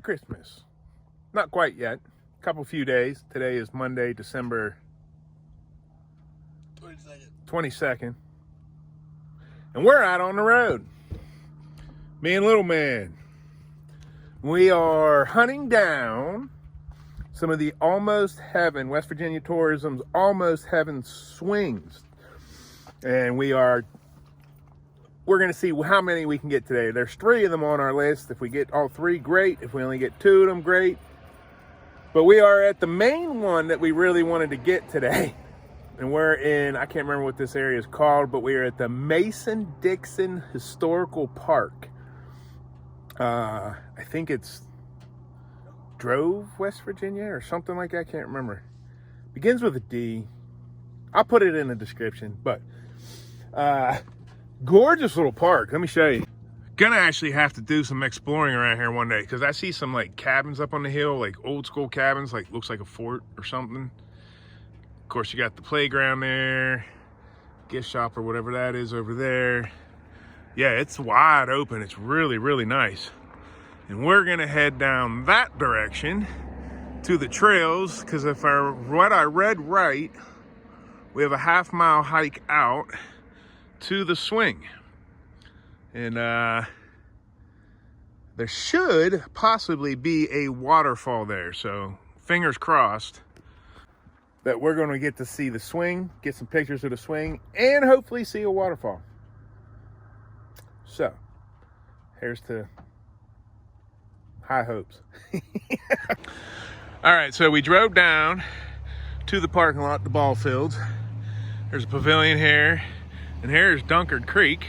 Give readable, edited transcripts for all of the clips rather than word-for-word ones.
Christmas. Not quite yet. Few days. Today is Monday, December 22nd. And we're out on the road. Me and Little Man. We are hunting down some of the Almost Heaven, West Virginia Tourism's Almost Heaven swings. And we're going to see how many we can get today. There's 3 of them on our list. If we get all 3, great. If we only get 2 of them, great. But we are at the main one that we really wanted to get today. And we're in, I can't remember what this area is called, but we are at the Mason-Dixon Historical Park. I think it's Drove, West Virginia, or something like that. I can't remember. Begins with a D. I'll put it in the description. But gorgeous little park. Let me show you. Gonna actually have to do some exploring around here one day, because I see some like cabins up on the hill, like old school cabins, like looks like a fort or something. Of course, you got the playground there, gift shop or whatever that is over there. Yeah, it's wide open. It's really, really nice. And we're gonna head down that direction to the trails, because if what I read right, we have a half-mile hike out to the swing. And there should possibly be a waterfall there. So fingers crossed that we're going to get to see the swing, get some pictures of the swing, and hopefully see a waterfall. So here's to high hopes. All right, so we drove down to the parking lot, the ball fields. There's a pavilion here, and here's Dunkard Creek,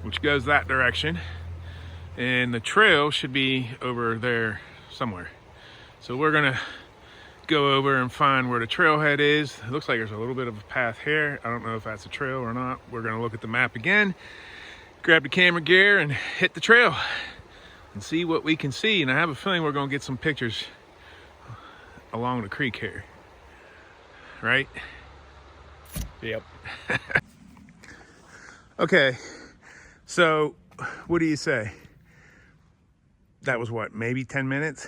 which goes that direction, and the trail should be over there somewhere. So we're gonna go over and find where the trailhead is. It looks like there's a little bit of a path here. I don't know if that's a trail or not. We're gonna look at the map again, grab the camera gear, and hit the trail and see what we can see. And I have a feeling we're gonna get some pictures along the creek here, right? Yep. Okay. So, what do you say? That was what, maybe 10 minutes?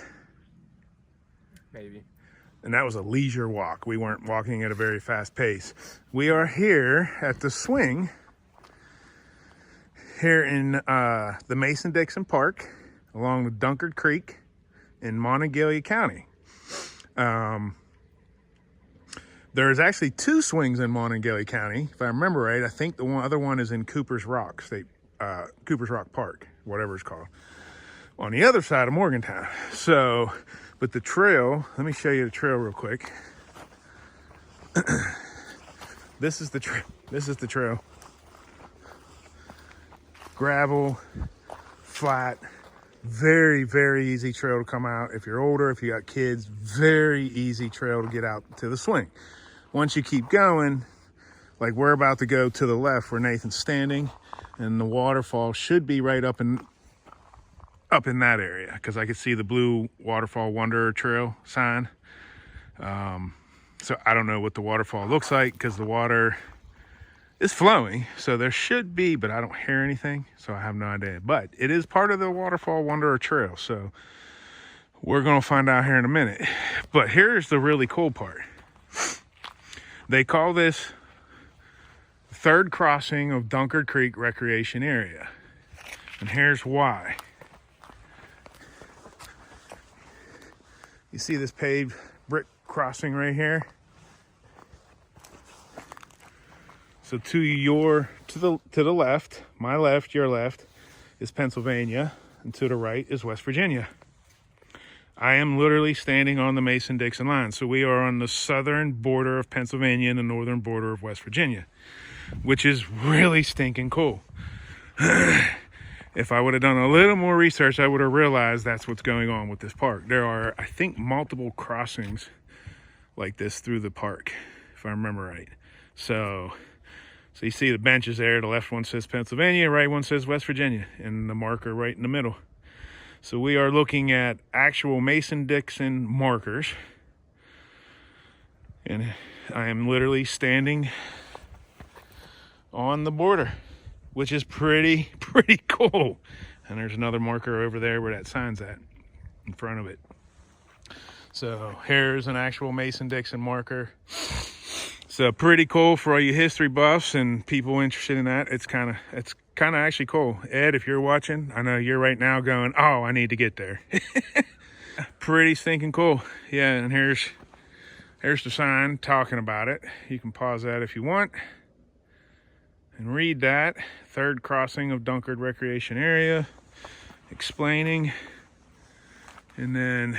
Maybe. And that was a leisure walk. We weren't walking at a very fast pace. We are here at the swing, here in the Mason-Dixon Park, along the Dunkard Creek in Monongalia County. There's actually 2 swings in Monongalia County, if I remember right. I think the other one is in Cooper's Rock Cooper's Rock Park, whatever it's called, on the other side of Morgantown. So, but the trail, let me show you the trail real quick. This is the trail. Gravel, flat, very, very easy trail to come out. If you're older, if you got kids, very easy trail to get out to the swing. Once you keep going, like we're about to go to the left where Nathan's standing, and the waterfall should be right up in that area, because I could see the blue Waterfall Wanderer Trail sign. So I don't know what the waterfall looks like, because the water is flowing, so there should be, but I don't hear anything, so I have no idea. But it is part of the Waterfall Wanderer Trail, so we're gonna find out here in a minute. But here's the really cool part. They call this third crossing of Dunkard Creek Recreation Area. And here's why. You see this paved brick crossing right here? So to the left, my left, your left, is Pennsylvania, and to the right is West Virginia. I am literally standing on the Mason-Dixon line. So we are on the southern border of Pennsylvania and the northern border of West Virginia, which is really stinking cool. If I would have done a little more research, I would have realized that's what's going on with this park. There are, I think, multiple crossings like this through the park, if I remember right. So you see the benches there. The left one says Pennsylvania, right one says West Virginia, and the marker right in the middle. So we are looking at actual Mason-Dixon markers. And I am literally standing on the border, which is pretty cool. And there's another marker over there where that sign's at, in front of it. So here's an actual Mason-Dixon marker. So pretty cool for all you history buffs and people interested in that. It's kind of actually cool. Ed, if you're watching, I know you're right now going, oh, I need to get there. Pretty stinking cool. Yeah, and here's the sign talking about it. You can pause that if you want and read that. Third crossing of Dunkard Recreation Area, explaining. And then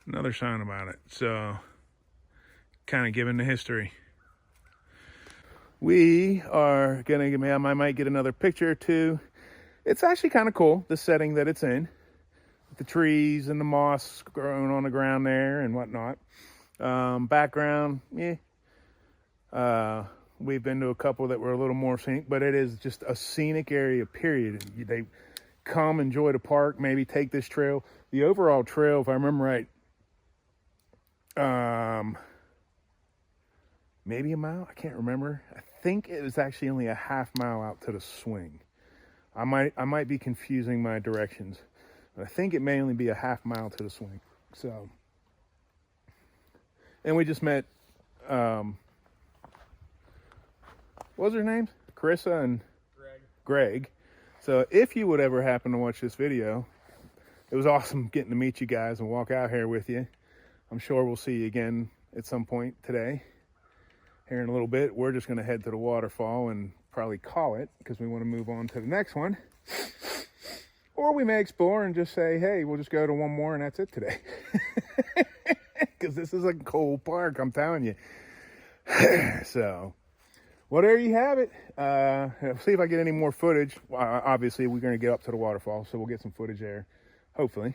another sign about it. So kind of giving the history. We are gonna I might get another picture or two. It's actually kind of cool, the setting that it's in. The trees and the moss growing on the ground there and whatnot. Background, yeah. We've been to a couple that were a little more scenic, but it is just a scenic area, period. They come enjoy the park, maybe take this trail. The overall trail, if I remember right, maybe a mile, I can't remember. I think it was actually only a half mile out to the swing. I might be confusing my directions. I think it may only be a half mile to the swing. So, and we just met, what was their names? Carissa and Greg. So if you would ever happen to watch this video, it was awesome getting to meet you guys and walk out here with you. I'm sure we'll see you again at some point today. Here in a little bit, we're just going to head to the waterfall and probably call it because we want to move on to the next one. Or we may explore and just say, hey, we'll just go to one more and that's it today. Because this is a cool park, I'm telling you. So, well, there you have it. See if I get any more footage. Obviously, we're going to get up to the waterfall, so we'll get some footage there, hopefully.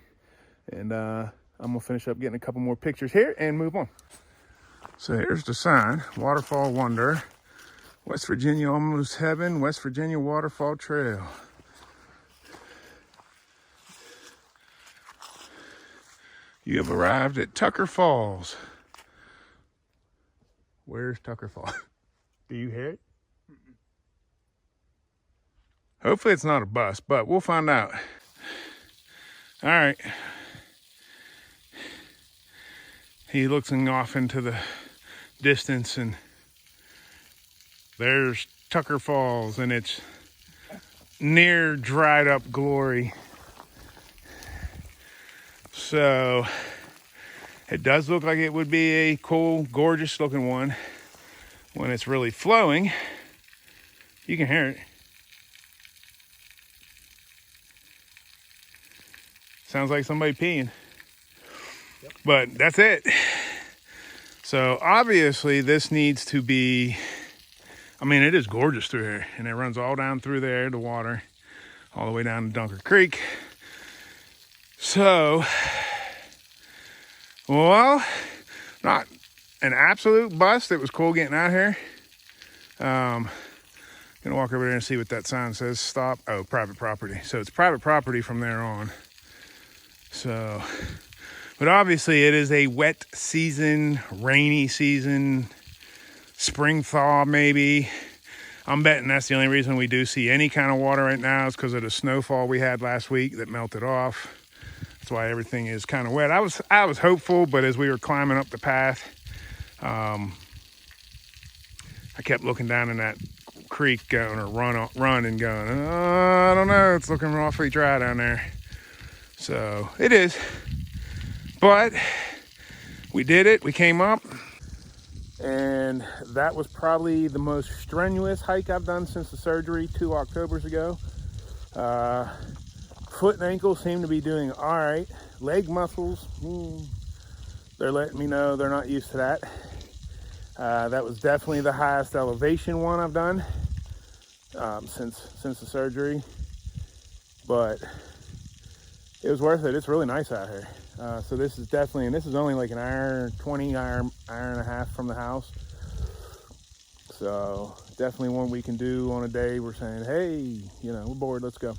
And I'm going to finish up getting a couple more pictures here and move on. So here's the sign, Waterfall Wonder, West Virginia Almost Heaven, West Virginia Waterfall Trail. You have arrived at Tucker Falls. Where's Tucker Falls? Do you hear it? Hopefully it's not a bus, but we'll find out. All right. He looks off into the distance and there's Tucker Falls and it's near dried up glory. So it does look like it would be a cool, gorgeous looking one when it's really flowing. You can hear it. Sounds like somebody peeing. Yep. But that's it. So obviously this needs to be, I mean, it is gorgeous through here and it runs all down through there, the water, all the way down to Dunkard Creek. So, well, not an absolute bust. It was cool getting out here. Gonna walk over there and see what that sign says. Stop. Oh, private property. So it's private property from there on. So, but obviously it is a wet season, rainy season, spring thaw maybe. I'm betting that's the only reason we do see any kind of water right now is because of the snowfall we had last week that melted off. That's why everything is kind of wet. I was hopeful, but as we were climbing up the path, I kept looking down in that creek going, or run and going, oh, I don't know, it's looking awfully dry down there. So it is, but we did it. We came up, and that was probably the most strenuous hike I've done since the surgery 2 Octobers ago. Foot and ankle seem to be doing all right. Leg muscles, they're letting me know they're not used to that. That was definitely the highest elevation one I've done since the surgery, but it was worth it. It's really nice out here. So this is definitely, and this is only like an hour and a half from the house. So definitely one we can do on a day we're saying, hey, we're bored, let's go.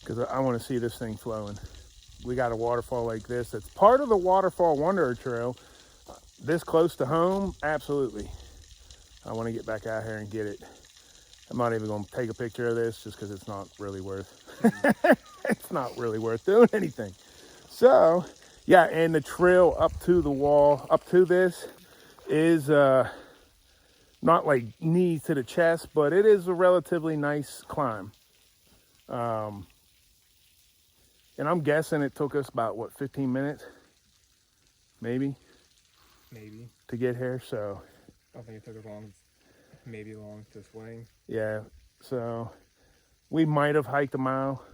Because I want to see this thing flowing. We got a waterfall like this that's part of the Waterfall Wanderer Trail. This close to home, absolutely. I want to get back out here and get it. I'm not even going to take a picture of this just because it's not really worth it's not really worth doing anything. So yeah, and the trail up to the wall, up to this, is not like knees to the chest, but it is a relatively nice climb. And I'm guessing it took us about, what, 15 minutes? Maybe to get here. So I don't think it took as long, maybe long to swing. yeah, so we might have hiked a mile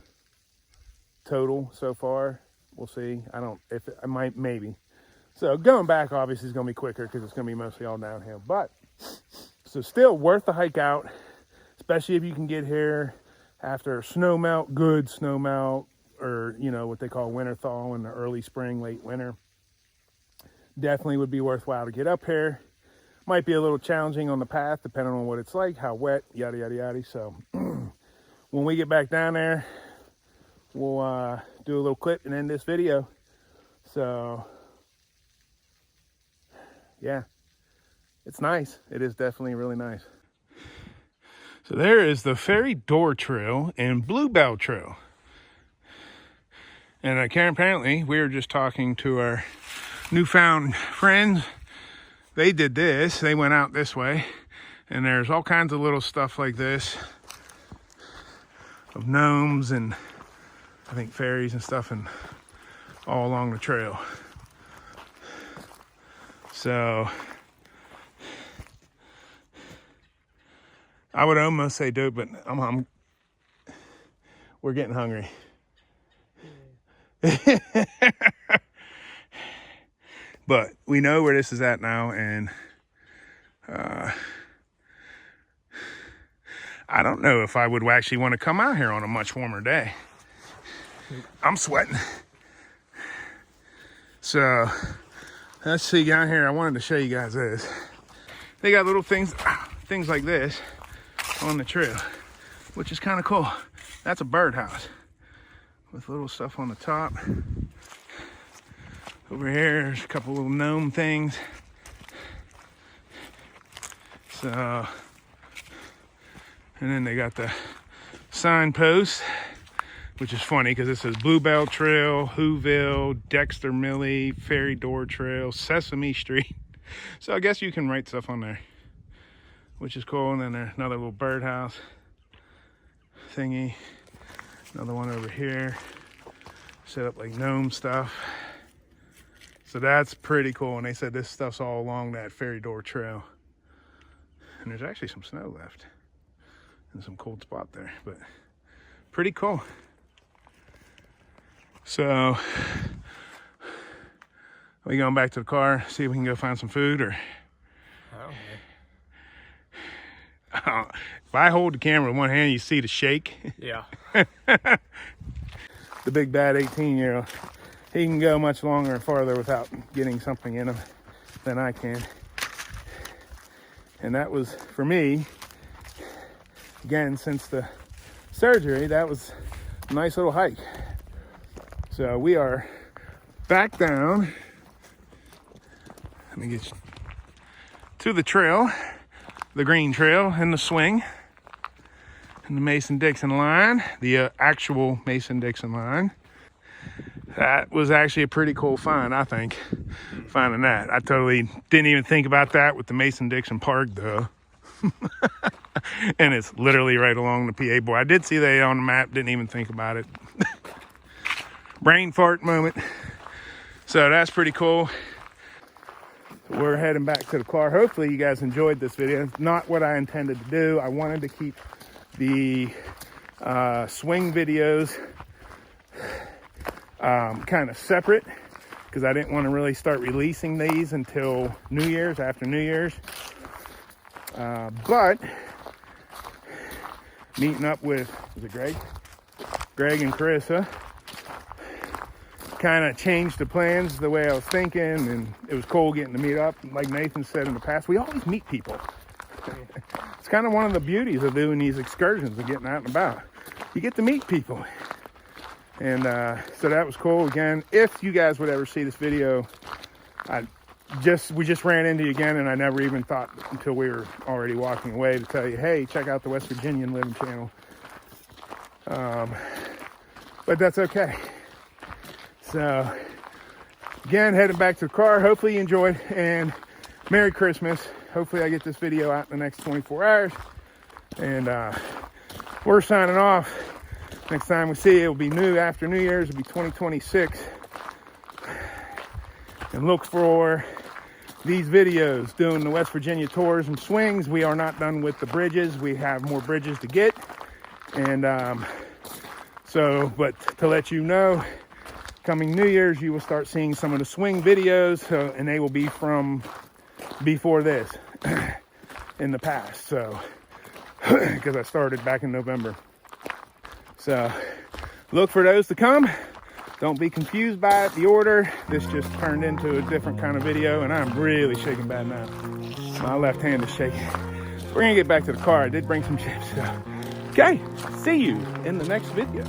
total so far. We'll see. I might, maybe. So going back obviously is going to be quicker because it's going to be mostly all downhill. But so still worth the hike out, especially if you can get here after snow melt, good snow melt, or what they call winter thaw in the early spring, late winter. Definitely would be worthwhile to get up here. Might be a little challenging on the path depending on what it's like, how wet, yada yada yada. So when we get back down there, we'll do a little clip and end this video. So yeah, it's nice. It is definitely really nice. So there is the Ferry Door Trail and Bluebell Trail. And apparently we were just talking to our newfound friends. They did this. They went out this way. And there's all kinds of little stuff like this of gnomes and I think fairies and stuff and all along the trail. So I would almost say do it, but we're getting hungry. But we know where this is at now, and I don't know if I would actually want to come out here on a much warmer day. I'm sweating. So let's see down here. I wanted to show you guys this. They got little things like this on the trail, which is kind of cool. That's a birdhouse with little stuff on the top. Over here, there's a couple little gnome things. So, and then they got the signpost, which is funny because it says Bluebell Trail, Whoville, Dexter Millie, Ferry Door Trail, Sesame Street. So I guess you can write stuff on there, which is cool. And then there's another little birdhouse thingy. Another one over here, set up like gnome stuff. So that's pretty cool. And they said this stuff's all along that Ferry Door Trail. And there's actually some snow left and some cold spot there, but pretty cool. So are we going back to the car, see if we can go find some food, or? I don't know. If I hold the camera with one hand, you see the shake. Yeah. The big bad 18-year-old. He can go much longer and farther without getting something in him than I can. And that was, for me, again, since the surgery, that was a nice little hike. So we are back down. Let me get you to the trail, the green trail and the swing and the Mason-Dixon line, the actual Mason-Dixon line. That was actually a pretty cool find, I think, finding that. I totally didn't even think about that with the Mason-Dixon Park, though. And it's literally right along the PA board. I did see that on the map, didn't even think about it. Brain fart moment. So that's pretty cool. We're heading back to the car. Hopefully you guys enjoyed this video. It's not what I intended to do. I wanted to keep the swing videos kind of separate because I didn't want to really start releasing these until New Year's, after New Year's. But meeting up with, was it Greg? Greg and Carissa kind of changed the plans the way I was thinking, and it was cool getting to meet up. Like Nathan said in the past, we always meet people. It's kind of one of the beauties of doing these excursions and getting out and about. You get to meet people. And so that was cool. Again, if you guys would ever see this video, we just ran into you again, and I never even thought until we were already walking away to tell you, hey, check out the West Virginian Living channel. But that's okay. So again, heading back to the car. Hopefully you enjoyed, and Merry Christmas. Hopefully I get this video out in the next 24 hours. And we're signing off. Next time we see you, it'll be after New Year's. It'll be 2026. And look for these videos doing the West Virginia tours and swings. We are not done with the bridges. We have more bridges to get. And but to let you know, coming New Year's, you will start seeing some of the swing videos, and they will be from before this in the past. So, because I started back in November. So, look for those to come. Don't be confused by the order. This just turned into a different kind of video, and I'm really shaking bad now. My left hand is shaking. We're gonna get back to the car. I did bring some chips. So. Okay, see you in the next video.